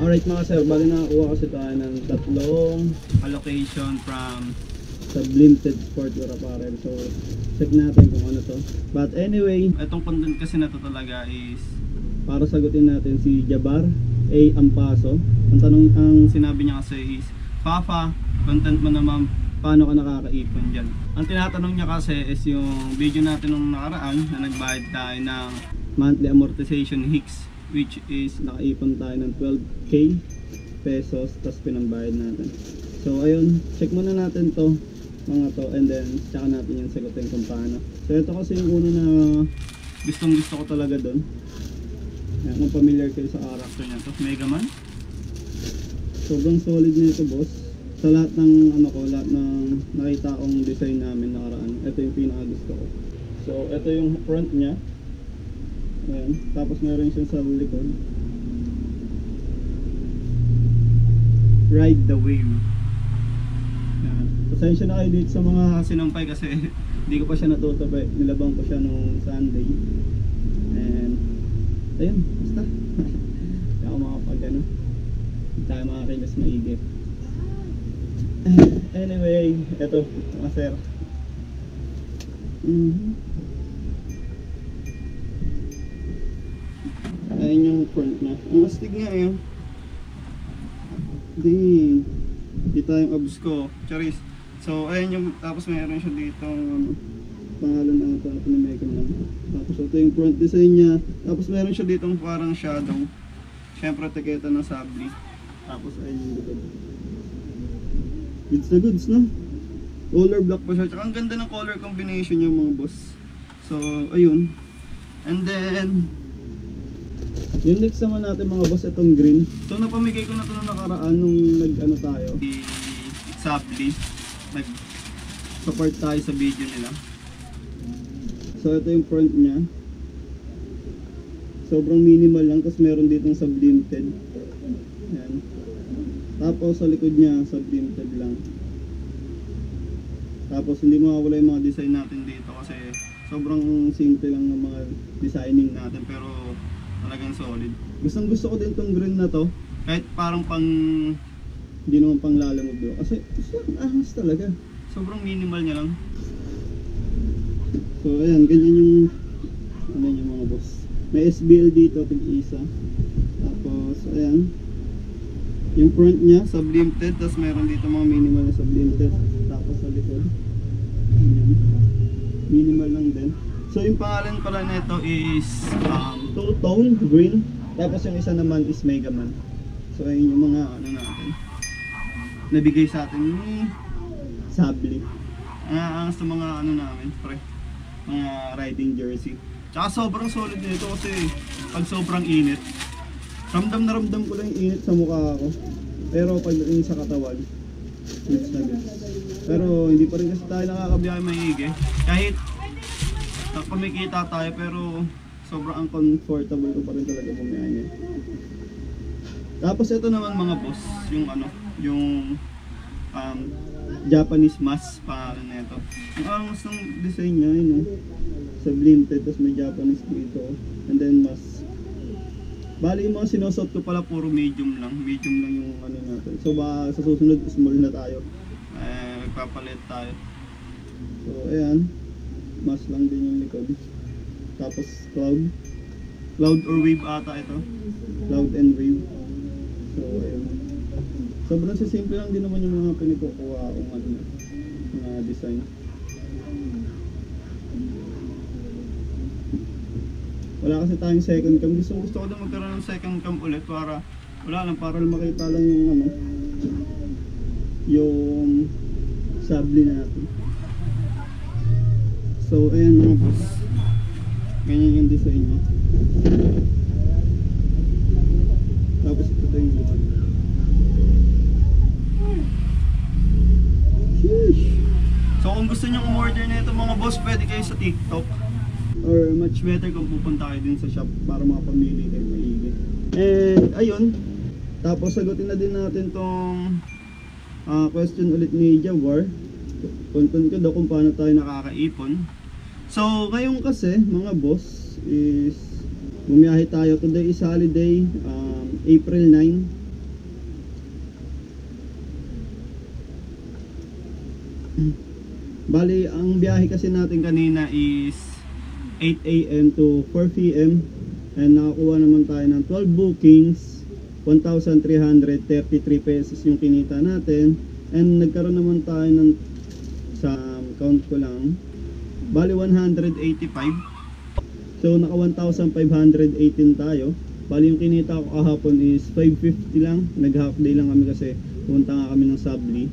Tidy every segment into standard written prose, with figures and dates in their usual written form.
Alright mga sir, bali nakakuha kasi tayo ng tatlong allocation from Sublimed Sportswear Apparel. So check natin kung ano to. But anyway, itong content kasi na to talaga is para sagutin natin si Jabar A. Ampaso. Ang sinabi niya kasi is, Papa, content mo naman, paano ka nakakaipon dyan? Ang tinatanong niya kasi is yung video natin nung nakaraan na nagbayad tayo ng monthly amortization hicks, which is nakaipon tayo ng 12k pesos tas pinambayad natin. So ayun, check muna natin to mga to, and then tsaka natin yung sagutin kung paano. So ito kasi yung una na gustong gusto ko talaga doon. Kung familiar kayo sa character niya to, Mega Man. Sobrang solid na ito boss. Sa lahat ng lahat ng nakita kong design namin nakaraan, ito yung pinaka gusto ko. So ito yung front niya. Ayan. Tapos meron siyang sa likod, Ride the Wave. Ayan. Pasensya na kayo dito sa mga sinampay kasi hindi ko pa siya natutupay. Nilabang ko siya nung Sunday. And ayun, basta hindi ako makapag hindi tayo makakilos maigi. Anyway, eto mga sir. Ayun yung front na. Ang astig nga yun. Di tayong abs ko. Charis. So ayun yung, tapos mayroon siya dito pangalan ata ni Megan lang. Tapos ito yung front design niya. Tapos meron siya dito parang shadow. Siyempre tiketa ng sabli. Tapos ayun yung likod. Goods na goods, no? Color black pa siya. Tsaka ang ganda ng color combination niya mga boss. So ayun. And then yung next naman natin mga boss, itong green. So napamigay ko na ito nung nakaraan nung tayo di Sabli, nag-support tayo sa video nila. So ito yung front niya. Sobrang minimal lang, tapos meron ditong sublimed. Ayan. Tapos sa likod niya sublimed lang. Tapos hindi mawawala yung mga design natin dito kasi sobrang simple lang ng mga designing natin, pero talagang solid. Gustong gusto ko din tong green na to. Kahit parang hindi naman pang lalamog do. Kasi ahas talaga. Sobrang minimal niya lang. So ayan, ganyan yung yung mga boss. May SBL dito, tig-isa. Tapos ayan. Yung front niya, sublimed. Tapos meron dito mga minimal na sublimed. Tapos sa likod, ayan. Minimal lang din. So yung pangalan pala nito is two-tone green. Tapos yung isa naman is Mega Man. So ayun yung mga natin nabigay sa atin ni Sabli. Sa mga namin, pre, mga riding jersey. Tsaka sobrang solid nito kasi pag sobrang init, ramdam na ramdam ko lang yung init sa mukha ko. Pero pagdating sa katawan, goods na goods. Pero hindi pa rin kasi tayo nakakabiyahe maigi. Kahit kumikita tayo, pero sobrang uncomfortable ko pa rin talaga bumiyahe. Tapos ito naman mga boss, yung Japanese mask pangalan nito. Ang angas ng design niya, sublimed, tapos may Japanese dito, and then mask. Bali yung mga sinusot ko pala puro medium lang yung natin. So baka sa susunod small na tayo, magpapalit tayo. So ayan, mask lang din yung likod. Tapos cloud or wave ata ito, cloud and wave. So ayun, sobrang simple lang din naman yung mga pinagkukuha kung mga design. Wala kasi tayong second cam. Gusto ko din magkaroon ng second cam ulit para para makita lang yung sabli natin. So ayan mga boss, ganyan yung design niya. Tapos ito yung likod. So kung gusto nyo umorder na ito mga boss, pwede kayo sa TikTok, or much better kung pupunta kayo din sa shop para makapamili kayo maigi. And ayun, tapos sagutin na din natin tong question ulit ni Jabar. Content ko daw kung paano tayo nakakaipon. So ngayon kasi mga boss is bumiyahe tayo. Today is holiday, April 9. Bali, ang biyahe kasi natin kanina is 8 AM to 4 PM. And nakakuha naman tayo ng 12 bookings, 1,333 pesos yung kinita natin. And nagkaroon naman tayo ng, sa count ko lang, bali 185. So naka 1,518 tayo. Bali yung kinita ko kahapon is 550 lang. Nag half day lang kami kasi pumunta nga kami ng Sabli.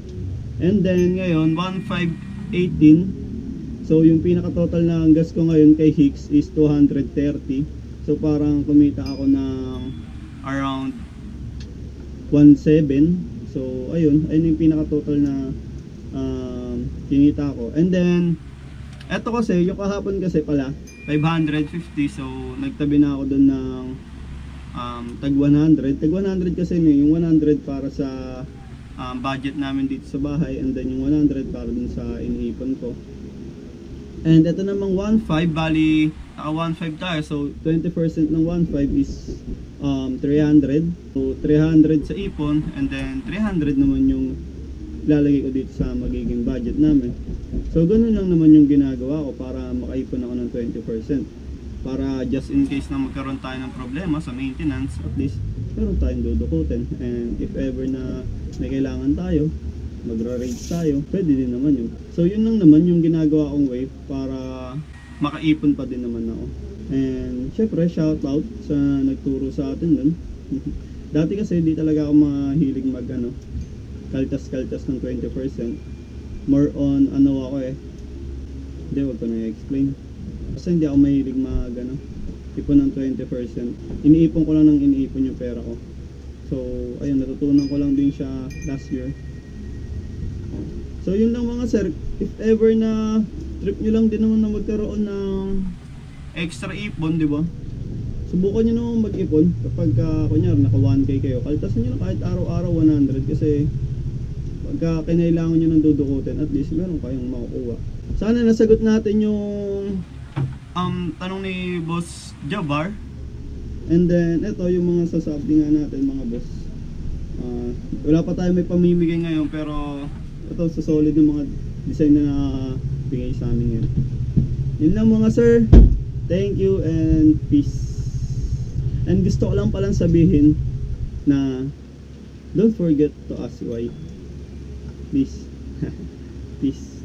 And then ngayon 1,518. So yung pinaka total na gas ko ngayon kay Hicks is 230. So parang kumita ako ng around 1,700. So ayun yung pinaka total na kinita ko. And then eto kasi yung kahapon kasi pala 550. So nagtabi na ako doon ng tag 100. Tag 100 kasi yung 100 para sa budget namin dito sa bahay, and then yung 100 para dun sa iniipon ko. And ito namang 1.5, bali naka 1.5 tayo. So 20% ng 1.5 is 300. So 300 sa ipon, and then 300 naman yung lalagay ko dito sa magiging budget namin. So ganun lang naman yung ginagawa ko para makaipon ako ng 20%. Para just in case na magkaroon tayo ng problema sa maintenance, at least meron tayong dudukutin. And if ever na may kailangan tayo, magra-rate tayo, pwede din naman yun. So yun lang naman yung ginagawa kong way para makaipon pa din naman ako. And syempre shout out sa nagturo sa atin dun. Dati kasi hindi talaga ako mahilig mag kaltas-kaltas ng 20%. More on ako hindi, wag ko na i-explain. Kasi hindi ako mahilig ipon ng 20%. Iniipon ko lang ng iniipon yung pera ko. So ayun, natutunan ko lang din siya last year. So yun lang mga sir, if ever na trip nyo lang din naman na magkaroon ng extra ipon, di ba? Subukan nyo naman mag-ipon kapag kunyari naka 1K kayo. Kaltasan nyo na kahit araw-araw 100 kasi pagka kinailangan nyo ng dudukutin, at least meron kayong makukuha. Sana nasagot natin yung tanong ni Boss Javar. And then ito yung mga sasabi nga natin mga boss. Wala pa tayo may pamimigay ngayon, pero ito sa solid ng mga design na bigay sa amin ngayon. Yun lang mga sir. Thank you and peace. And gusto ko lang palang sabihin na don't forget to ask why. Please. Peace.